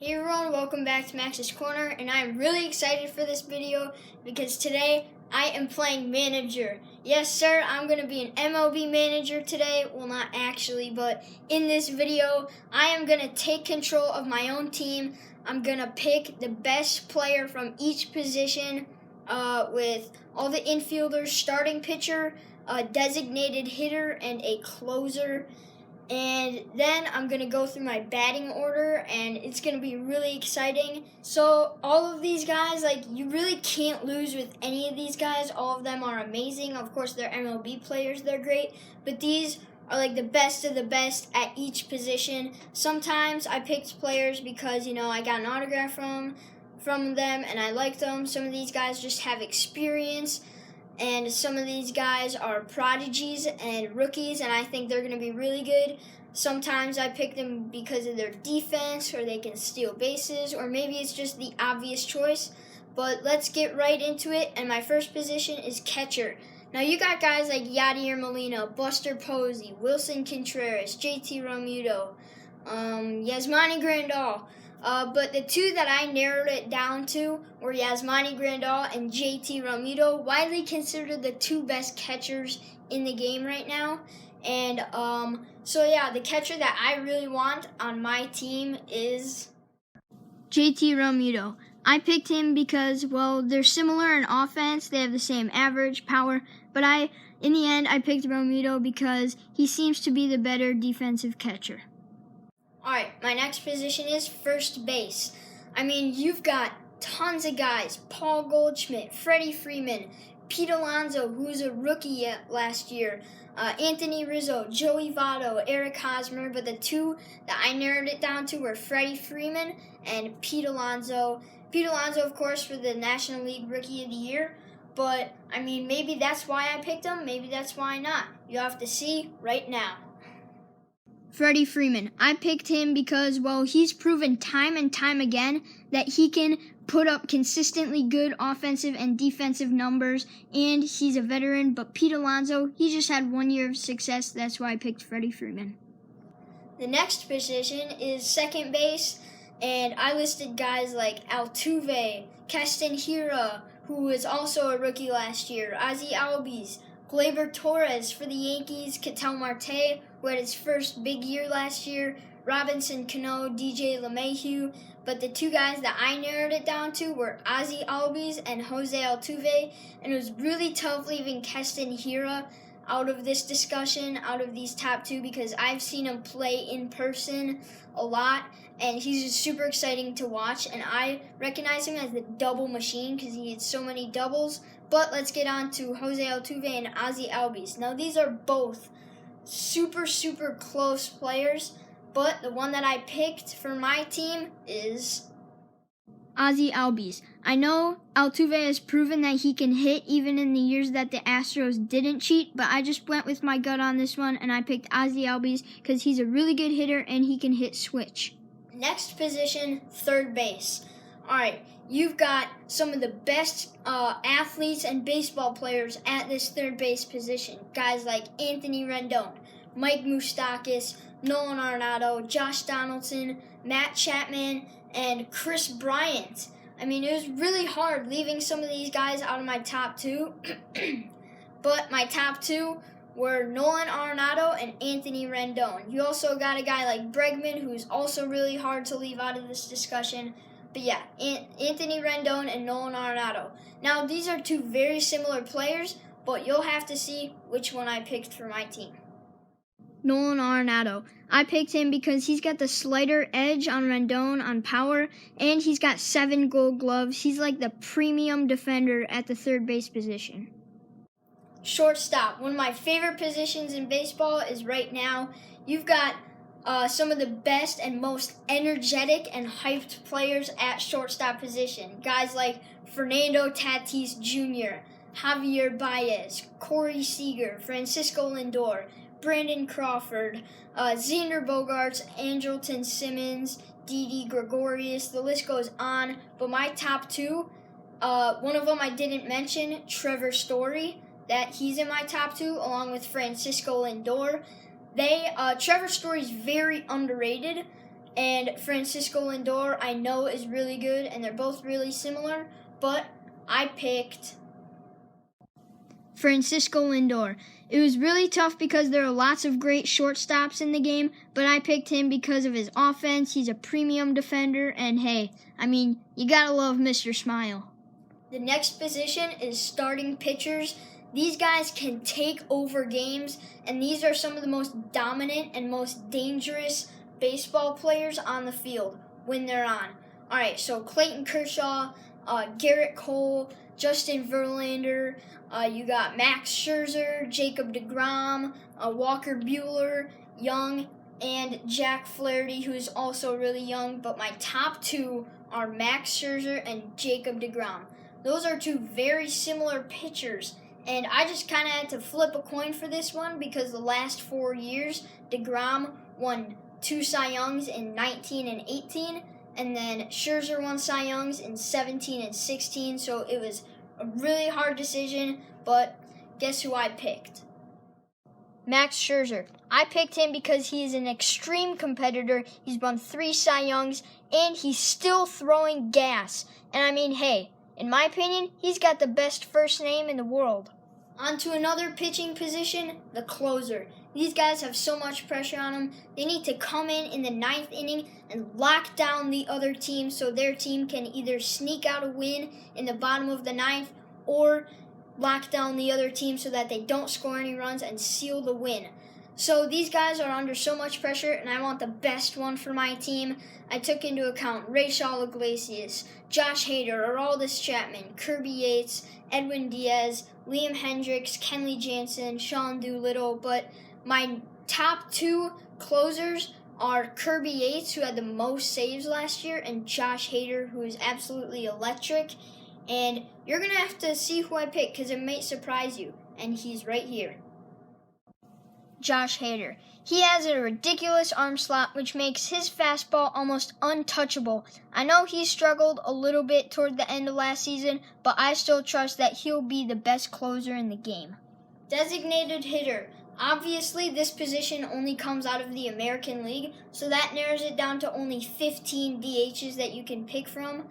Hey everyone, welcome back to Max's Corner, and I'm really excited for this video because today I am playing manager. Yes sir, I'm going to be an MLB manager today. Well, not actually, but in this video, I am going to take control of my own team. I'm going to pick the best player from each position with all the infielders, starting pitcher, a designated hitter, and a closer. And then I'm going to go through my batting order, and it's going to be really exciting. So all of these guys, you really can't lose with any of these guys. All of them are amazing. Of course, they're MLB players. They're great. But these are the best of the best at each position. Sometimes I picked players because, I got an autograph from them, and I liked them. Some of these guys just have experience. And some of these guys are prodigies and rookies, and I think they're going to be really good. Sometimes I pick them because of their defense, or they can steal bases, or maybe it's just the obvious choice. But let's get right into it, and my first position is catcher. Now you got guys like Yadier Molina, Buster Posey, Wilson Contreras, JT Realmuto, Yasmani Grandal. But the two that I narrowed it down to were Yasmani Grandal and JT Realmuto, widely considered the two best catchers in the game right now. And the catcher that I really want on my team is JT Realmuto. I picked him because, they're similar in offense. They have the same average power. But in the end, I picked Realmuto because he seems to be the better defensive catcher. Alright, my next position is first base. You've got tons of guys. Paul Goldschmidt, Freddie Freeman, Pete Alonso, who's a rookie last year, Anthony Rizzo, Joey Votto, Eric Hosmer, but the two that I narrowed it down to were Freddie Freeman and Pete Alonso. Pete Alonso, of course, for the National League Rookie of the Year, but, maybe that's why I picked him, maybe that's why not. You'll have to see right now. Freddie Freeman. I picked him because, he's proven time and time again that he can put up consistently good offensive and defensive numbers, and he's a veteran. But Pete Alonso, he just had 1 year of success. That's why I picked Freddie Freeman. The next position is second base, and I listed guys like Altuve, Keston Hiura, who was also a rookie last year, Ozzie Albies, Gleyber Torres for the Yankees, Ketel Marte, who had his first big year last year, Robinson Cano, DJ LeMahieu. But the two guys that I narrowed it down to were Ozzie Albies and Jose Altuve, and it was really tough leaving Keston Hiura out of this discussion, out of these top two, because I've seen him play in person a lot, and he's just super exciting to watch, and I recognize him as the double machine because he hits so many doubles. But let's get on to Jose Altuve and Ozzie Albies. Now, these are both super, super close players, but the one that I picked for my team is Ozzie Albies. I know Altuve has proven that he can hit even in the years that the Astros didn't cheat, but I just went with my gut on this one, and I picked Ozzie Albies because he's a really good hitter and he can hit switch. Next position, third base. All right, you've got some of the best athletes and baseball players at this third base position. Guys like Anthony Rendon, Mike Moustakas, Nolan Arenado, Josh Donaldson, Matt Chapman, and Kris Bryant. It was really hard leaving some of these guys out of my top two. But my top two were Nolan Arenado and Anthony Rendon. You also got a guy like Bregman, who's also really hard to leave out of this discussion. But yeah, Anthony Rendon and Nolan Arenado. Now, these are two very similar players, but you'll have to see which one I picked for my team. Nolan Arenado. I picked him because he's got the slighter edge on Rendon on power, and he's got 7 gold gloves. He's like the premium defender at the third base position. Shortstop. One of my favorite positions in baseball is right now. You've got some of the best and most energetic and hyped players at shortstop position. Guys like Fernando Tatis Jr., Javier Baez, Corey Seager, Francisco Lindor, Brandon Crawford, Xander Bogaerts, Andrelton Simmons, Didi Gregorius. The list goes on. But my top two, one of them I didn't mention, Trevor Story, that he's in my top two, along with Francisco Lindor. Trevor Story's very underrated. And Francisco Lindor, I know, is really good, and they're both really similar, but I picked Francisco Lindor. It was really tough because there are lots of great shortstops in the game, but I picked him because of his offense. He's a premium defender, and hey, I mean, you gotta love Mr. Smile. The next position is starting pitchers. These guys can take over games, and these are some of the most dominant and most dangerous baseball players on the field when they're on. All right, so Clayton Kershaw, Gerrit Cole, Justin Verlander, you got Max Scherzer, Jacob deGrom, Walker Buehler, Young, and Jack Flaherty, who is also really young. But my top two are Max Scherzer and Jacob deGrom. Those are two very similar pitchers, and I just kind of had to flip a coin for this one because the last 4 years, deGrom won 2 Cy Youngs in 19 and 18, and then Scherzer won Cy Youngs in 17 and 16, so it was a really hard decision, but guess who I picked? Max Scherzer. I picked him because he is an extreme competitor. He's won 3 Cy Youngs, and he's still throwing gas. And I mean, hey, in my opinion, he's got the best first name in the world. On to another pitching position, the closer. These guys have so much pressure on them. They need to come in the 9th inning and lock down the other team so their team can either sneak out a win in the bottom of the 9th or lock down the other team so that they don't score any runs and seal the win. So these guys are under so much pressure, and I want the best one for my team. I took into account Rachel Iglesias, Josh Hader, Aroldis Chapman, Kirby Yates, Edwin Diaz, Liam Hendricks, Kenley Jansen, Sean Doolittle, but my top 2 closers are Kirby Yates, who had the most saves last year, and Josh Hader, who is absolutely electric. And you're going to have to see who I pick because it may surprise you, and he's right here. Josh Hader. He has a ridiculous arm slot, which makes his fastball almost untouchable. I know he struggled a little bit toward the end of last season, but I still trust that he'll be the best closer in the game. Designated hitter. Obviously, this position only comes out of the American League, so that narrows it down to only 15 DHs that you can pick from.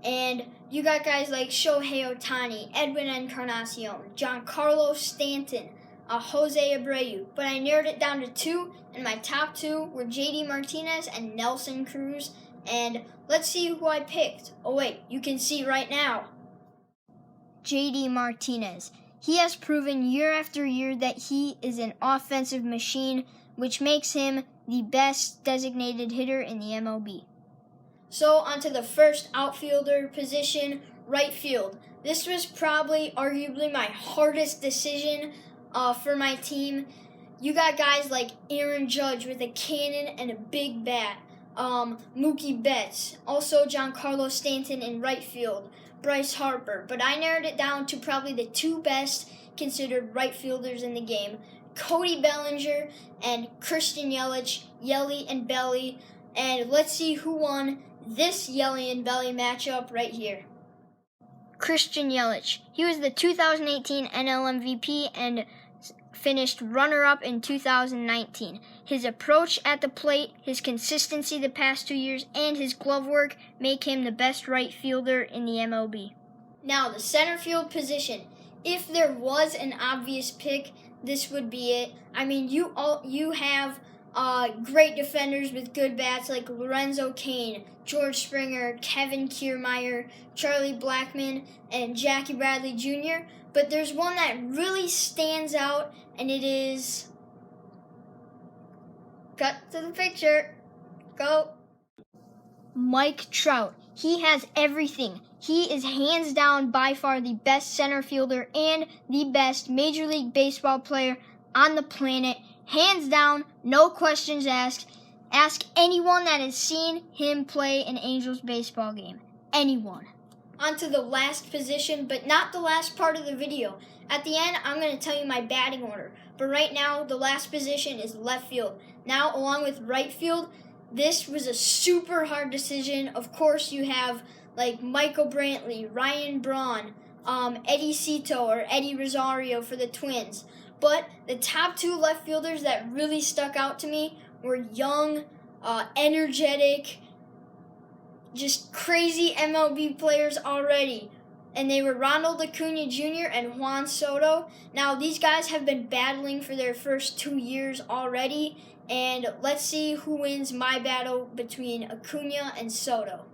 And you got guys like Shohei Ohtani, Edwin Encarnacion, Giancarlo Stanton, Jose Abreu, but I narrowed it down to 2, and my top 2 were JD Martinez and Nelson Cruz, and let's see who I picked. Oh wait, you can see right now. JD Martinez. He has proven year after year that he is an offensive machine, which makes him the best designated hitter in the MLB. So onto the first outfielder position, right field. This was probably arguably my hardest decision for my team. You got guys like Aaron Judge with a cannon and a big bat, Mookie Betts, also Giancarlo Stanton in right field, Bryce Harper, but I narrowed it down to probably the 2 best considered right fielders in the game, Cody Bellinger and Christian Yelich, Yelly and Belly, and let's see who won this Yelly and Belly matchup right here. Christian Yelich. He was the 2018 NL MVP and finished runner-up in 2019. His approach at the plate, his consistency the past 2 years, and his glove work make him the best right fielder in the MLB. Now, the center field position. If there was an obvious pick, this would be it. I mean, you have great defenders with good bats like Lorenzo Cain, George Springer, Kevin Kiermaier, Charlie Blackmon, and Jackie Bradley Jr., but there's one that really stands out, and it is... Cut to the picture. Go. Mike Trout. He has everything. He is hands down by far the best center fielder and the best Major League Baseball player on the planet. Hands down, no questions asked. Ask anyone that has seen him play an Angels baseball game. Anyone. On to the last position, but not the last part of the video. At the end, I'm going to tell you my batting order. But right now, the last position is left field. Now, along with right field, this was a super hard decision. Of course, you have like Michael Brantley, Ryan Braun, Eddie Cito or Eddie Rosario for the Twins. But the top 2 left fielders that really stuck out to me were young energetic, just crazy MLB players already. And they were Ronald Acuna Jr. and Juan Soto. Now, these guys have been battling for their first 2 years already. And let's see who wins my battle between Acuna and Soto.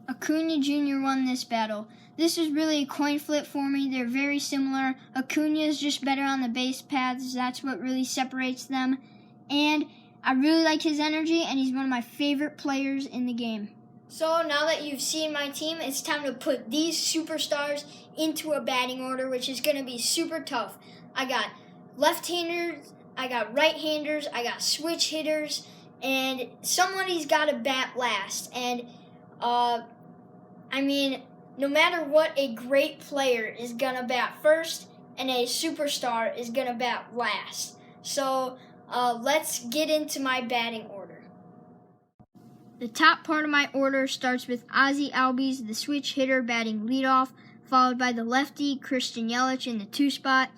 Acuna Jr. won this battle. This is really a coin flip for me. They're very similar. Acuna is just better on the base paths. That's what really separates them. And I really like his energy, and he's one of my favorite players in the game. So now that you've seen my team, it's time to put these superstars into a batting order, which is going to be super tough. I got left-handers, I got right-handers, I got switch hitters, and somebody's got to bat last. And, no matter what, a great player is going to bat first, and a superstar is going to bat last. So let's get into my batting order. The top part of my order starts with Ozzie Albies, the switch hitter, batting leadoff, followed by the lefty, Christian Yelich in the 2 spot,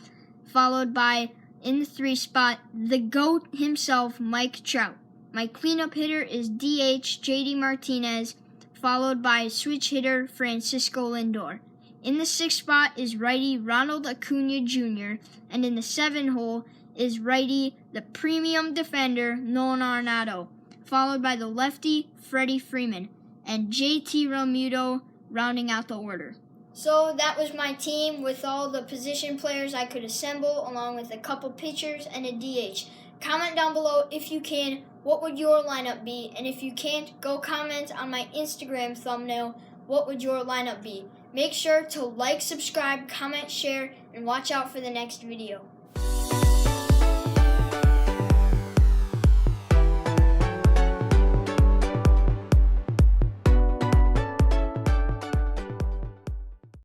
followed by, in the 3 spot, the GOAT himself, Mike Trout. My cleanup hitter is DH, JD Martinez, followed by switch hitter, Francisco Lindor. In the 6th spot is righty, Ronald Acuna Jr., and in the 7 hole is righty, the premium defender, Nolan Arenado, followed by the lefty, Freddie Freeman, and JT Realmuto rounding out the order. So that was my team with all the position players I could assemble, along with a couple pitchers and a DH. Comment down below if you can, what would your lineup be? And if you can't, go comment on my Instagram thumbnail, what would your lineup be? Make sure to like, subscribe, comment, share, and watch out for the next video.